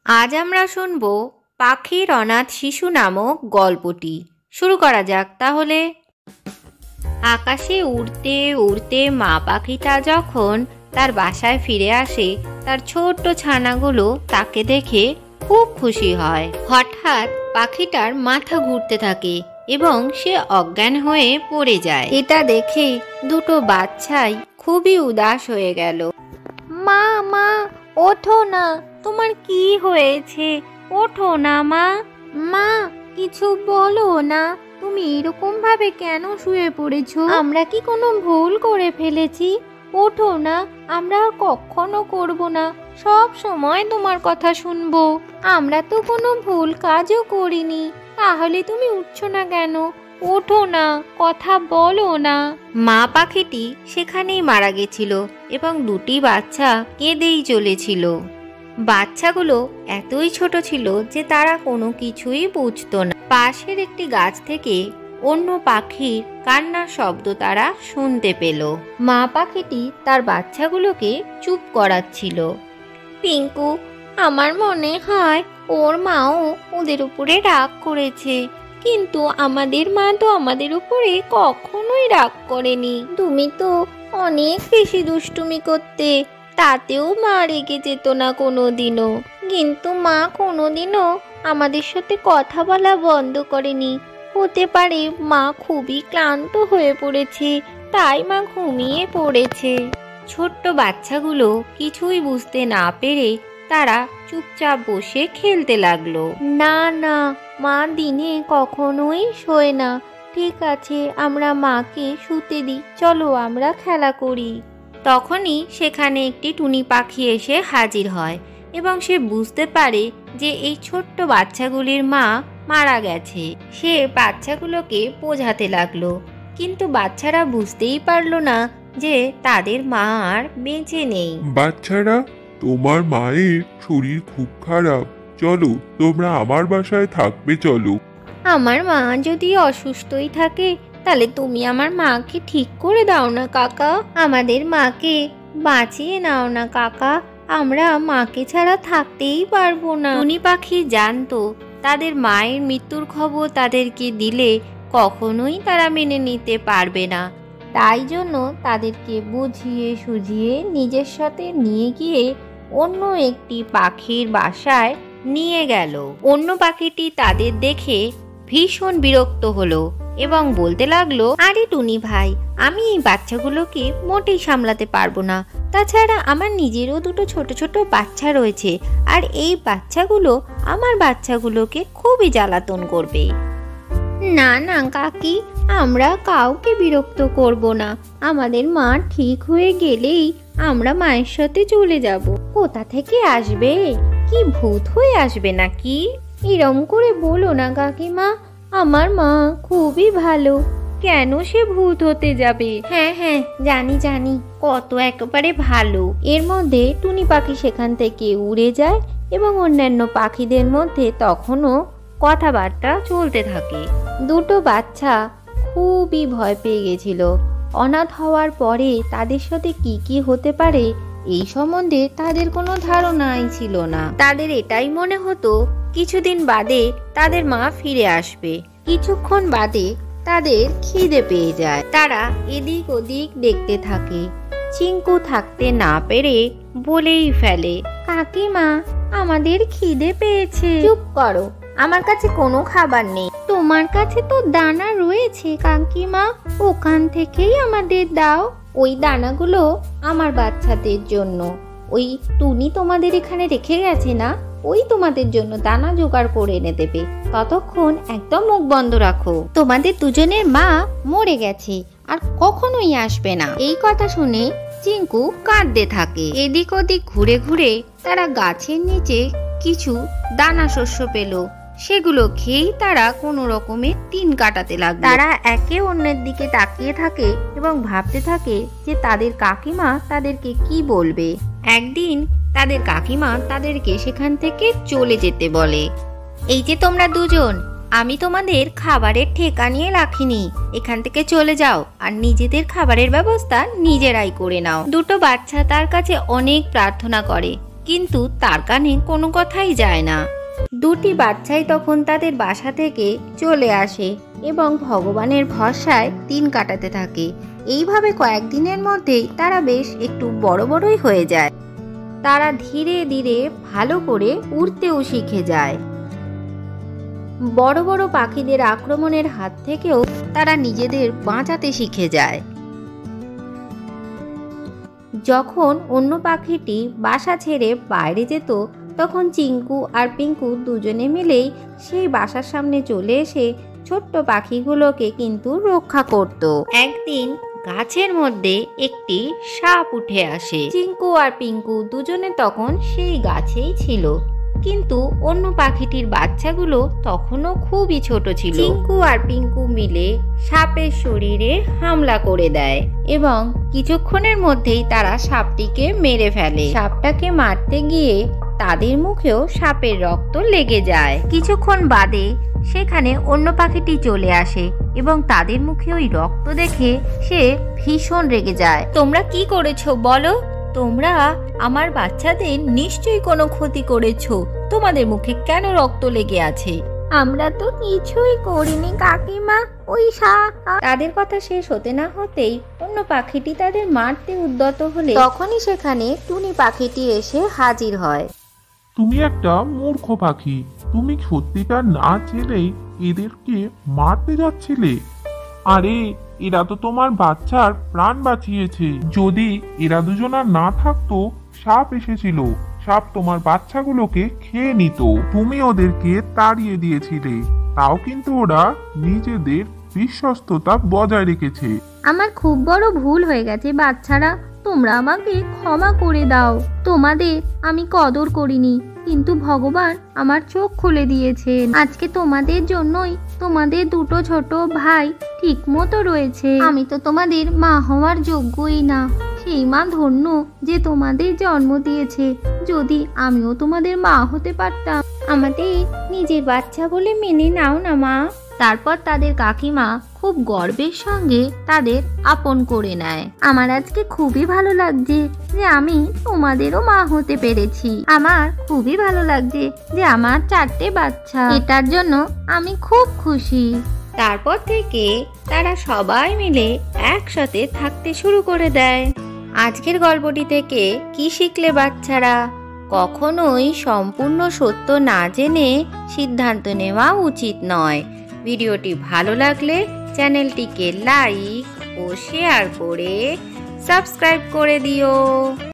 আজ আমরা শুনব পাখির অনাথ শিশু নামক গল্পটি। শুরু করা যাক তাহলে। আকাশে উড়তে উড়তে মা পাখিটা যখন তার বাসায় ফিরে আসে, তার ছোট্ট ছানাগুলো তাকে দেখে খুব খুশি হয়। হঠাৎ পাখিটার মাথা ঘুরতে থাকে এবং সে অজ্ঞান হয়ে পড়ে যায়। এটা দেখে দুটো বাচ্চাই খুবই উদাস হয়ে গেল। মা মা ওঠো না, তোমার কি হয়েছে? ওঠো না মা। মা কিছু বলো না, তুমি এরকম ভাবে কেন শুয়ে পড়েছো? আমরা কি কোনো ভুল করে ফেলেছি? ওঠো না, আমরা আর কখনো করব না, সব সময় তোমার কথা শুনবো। আমরা তো কোনো ভুল কাজও করিনি, তাহলে তুমি উঠছো না কেন? ওঠো না, কথা বলো না। মা পাখিটি সেখানেই মারা গেছিল এবং দুটি বাচ্চা কেঁদেই চলেছিল। বাচ্চাগুলো এতই ছোট ছিল যে তারা কোনো কিছুই বুঝতো না। পাশের একটি গাছ থেকে অন্য পাখির কান্নার শব্দ তারা শুনতে পেল। মা পাখিটি তার বাচ্চাগুলোকে চুপ করাচ্ছিল। পিঙ্কু, আমার মনে হয় ওর মাও ওদের উপরে রাগ করেছে, কিন্তু আমাদের মা তো আমাদের উপরে কখনোই রাগ করেনি। তুমি তো অনেক বেশি দুষ্টুমি করতে, তাতেও মা রেগে যেত না কোনোদিনও। কিন্তু মা কোনোদিনও আমাদের সাথে কথা বলা বন্ধ করেনি। হতে পারে মা খুবই ক্লান্ত হয়ে পড়েছে, তাই মা ঘুমিয়ে পড়েছে। ছোট্ট বাচ্চাগুলো কিছুই বুঝতে না পেরে তারা চুপচাপ বসে খেলতে লাগলো। না না, মা দিনে কখনোই শোয় না। ঠিক আছে, আমরা মাকে শুতে দিই, চলো আমরা খেলা করি। তখনই সেখানে একটি টুনি পাখি এসে হাজির হয় এবং সে বুঝতে পারে যে এই ছোট্ট বাচ্চাগুলির মা মারা গেছে। সে বাচ্চাগুলোকে বোঝাতে লাগলো, কিন্তু বাচ্চারা বুঝতেই পারলো না যে তাদের মা আর বেঁচে নেই। বাচ্চারা, তোমার মায়ের শরীর খুব খারাপ, চলো তোমরা আমার বাসায় থাকবে। চলো। আমার মা যদি অসুস্থই থাকে, তাহলে তুমি আমার মাকে ঠিক করে দাও না কাকা। আমাদের মাকে বাঁচিয়ে নাও না কাকা, আমরা মাকে ছাড়া থাকতেই পারবো না। টুনি পাখি জানতো তাদের মায়ের মৃত্যুর খবর তাদেরকে দিলে কখনোই তারা মেনে নিতে পারবে না। তাই জন্য তাদেরকে বুঝিয়ে সুঝিয়ে নিজের সাথে নিয়ে গিয়ে অন্য একটি পাখির বাসায় নিয়ে গেল। অন্য পাখিটি তাদের দেখে ভীষণ বিরক্ত হলো এবং বলতে লাগলো, আরে টুনি ভাই, আমি এই বাচ্চাগুলোকে মোটেই সামলাতে পারবো না। তাছাড়া আমার নিজেরও দুটো ছোট ছোট বাচ্চা রয়েছে, আর এই বাচ্চাগুলো আমার বাচ্চাগুলোকে খুবই জ্বালাতন করবে। না না কাকি, আমরা কাউকে বিরক্ত করব না। আমাদের মা ঠিক হয়ে গেলেই আমরা মায়ের সাথে চলে যাব। কোথা থেকে আসবে? কি ভূত হয়ে আসবে নাকি? এরম করে বলো না কাকিমা, আমার মা খুবই ভালো, কেন সে ভূত হতে যাবে? হ্যাঁ হ্যাঁ, জানি জানি, কত একেবারে ভালো। এর মধ্যে টুনি পাখি সেখান থেকে উড়ে যায় এবং অন্যান্য পাখিদের মধ্যে তখনও কথাবার্তা চলতে থাকে। দুটো বাচ্চা খুবই ভয় পেয়ে গেছিল। অনাথ হওয়ার পরে তাদের সাথে কি কি হতে পারে এই সম্বন্ধে তাদের কোনো ধারণাই ছিল না। তাদের এটাই মনে হতো কিছুদিন বাদে তাদের মা ফিরে আসবে। কিছুক্ষণ বাদে তাদের খিদে পেয়ে যায়। তারা এদিক ওদিক দেখতে থাকে। চিঙ্কু থাকতে না পেরে বলেই ফেলে, কাকিমা, আমাদের খিদে পেয়েছে। চুপ করো, আমার কাছে কোনো খাবার নেই। তোমার কাছে তো দানা রয়েছে কাকিমা, ওখান থেকেই আমাদের দাও। ওই দানাগুলো আমার বাচ্চাদের জন্য। ওই টুনি তোমাদের এখানে রেখে গেছে না, ওই তোমাদের জন্য দানা জোগাড় করে এনে দেবে। ততক্ষণ একদম মুখ বন্ধ রাখো। তোমাদের দুজনের মা মরে গেছে, আর কখনোই আসবে না। এই কথা শুনে চিঙ্কু কাঁদতে থাকে। এদিক ওদিক ঘুরে ঘুরে তারা গাছের নিচে কিছু দানা শস্য পেল। সেগুলো খেয়েই তারা কোনো রকমের দিন কাটাতে লাগলো। তারা একে অন্যের দিকে তাকিয়ে থাকে এবং ভাবতে থাকে যে তাদের কাকিমা তাদেরকে কি বলবে। একদিন তাদের কাকিমা তাদেরকে সেখান থেকে চলে যেতে বলে। এই যে তোমরা দুজন, আমি তোমাদের খাবারের ঠেকা নিয়ে রাখিনি, এখান থেকে চলে যাও আর নিজেদের খাবারের ব্যবস্থা নিজেরাই করে নাও। দুটো বাচ্চা তার কাছে অনেক প্রার্থনা করে, কিন্তু তার কানে কোনো কথাই যায় না। দুটি বাচ্চাই তখন তাদের বাসা থেকে চলে আসে এবং ভগবানের ভরসায় দিন কাটাতে থাকে। এইভাবে কয়েকদিনের মধ্যেই তারা বেশ একটু বড় বড়ই হয়ে যায়। তারা ধীরে ধীরে ভালো করে উড়তেও শিখে যায়। বড় বড় পাখিদের আক্রমণের হাত থেকেও তারা নিজেদের বাঁচাতে শিখে যায়। যখন অন্য পাখিটি বাসা ছেড়ে বাইরে যেত তখন চিঙ্কু আর পিঙ্কু দুজনে মিলেই সেই বাসার সামনে চলে এসে ছোট্ট পাখিগুলোকে কিন্তু রক্ষা করত। একদিন গাছের মধ্যে একটি সাপ উঠে আসে। চিঙ্কু আর পিঙ্কু দুজনে তখন সেই গাছেই ছিল, কিন্তু অন্য পাখিটির বাচ্চাগুলো তখনও খুবই ছোট ছিল। চিঙ্কু আর পিঙ্কু মিলে সাপের শরীরে হামলা করে দেয় এবং কিছুক্ষণের মধ্যেই তারা সাপটিকে মেরে ফেলে। সাপটাকে মারতে গিয়ে তাদের মুখেও সাপের রক্ত লেগে যায়। কিছুক্ষণ বাদে সেখানে অন্য পাখিটি চলে আসে এবং তাদের মুখে ওই রক্ত দেখে সে ভীষণ রেগে যায়। তোমরা কি করেছো বলো? তোমরা আমার বাচ্চাদের নিশ্চয়ই কোনো ক্ষতি করেছো। তোমাদের মুখে কেন রক্ত লেগে আছে? আমরা তো কিছুই করিনি কাকিমা, ওই সাপ। তাদের কথা শেষ হতে না হতেই অন্য পাখিটি তাদের মারতে উদ্যত হলে তখনই সেখানে টুনি পাখিটি এসে হাজির হয়। তুমি একটা মূর্খ পাখি, তুমি সত্যিটা না জেনেই এদেরকে মারতে যাচ্ছিলে। আরে এরা তো তোমার বাচ্চার প্রাণ বাঁচিয়েছে। যদি এরা দুজন আর না থাকতো, সাপ এসেছিল, সাপ তোমার বাচ্চাগুলোকে খেয়ে নিত। তুমি ওদেরকে তাড়িয়ে দিয়েছিলে, তাও কিন্তু ওরা নিজেদের বিশ্বস্ততা বজায় রেখেছে। আমার খুব বড় ভুল হয়ে গেছে বাচ্চারা, তোমরা আমাকে ক্ষমা করে দাও। তোমাদের আমি কদর করিনি, কিন্তু ভগবান আমার চোখ খুলে দিয়েছেন। আজকে তোমাদের জন্যই তোমাদের দুটো ছোট ভাই ঠিক মতো রয়েছে। আমি তো তোমাদের মা হওয়ার যোগ্যই না। সেই মা ধন্য যে তোমাদের জন্ম দিয়েছে। যদি আমিও তোমাদের মা হতে পারতাম। আমাদের নিজের বাচ্চা বলে মেনে নাও না মা। তারপর তাদের কাকিমা খুব গর্বের সঙ্গে তাদের আপন করে নেয়। আমার আজকে খুবই ভালো লাগছে যে আমি তোমাদেরও মা হতে পেরেছি। আমার খুবই ভালো লাগছে যে আমার 4টে বাচ্চা। এটার জন্য আমি খুব খুশি। তারপর থেকে তারা সবাই মিলে একসাথে থাকতে শুরু করে দেয়। আজকের গল্পটি থেকে কি শিখলে বাচ্চারা? কখনোই সম্পূর্ণ সত্য না জেনে সিদ্ধান্ত নেওয়া উচিত নয়। ভিডিওটি ভালো লাগলে চ্যানেলটিকে লাইক ও শেয়ার করে সাবস্ক্রাইব করে দিও।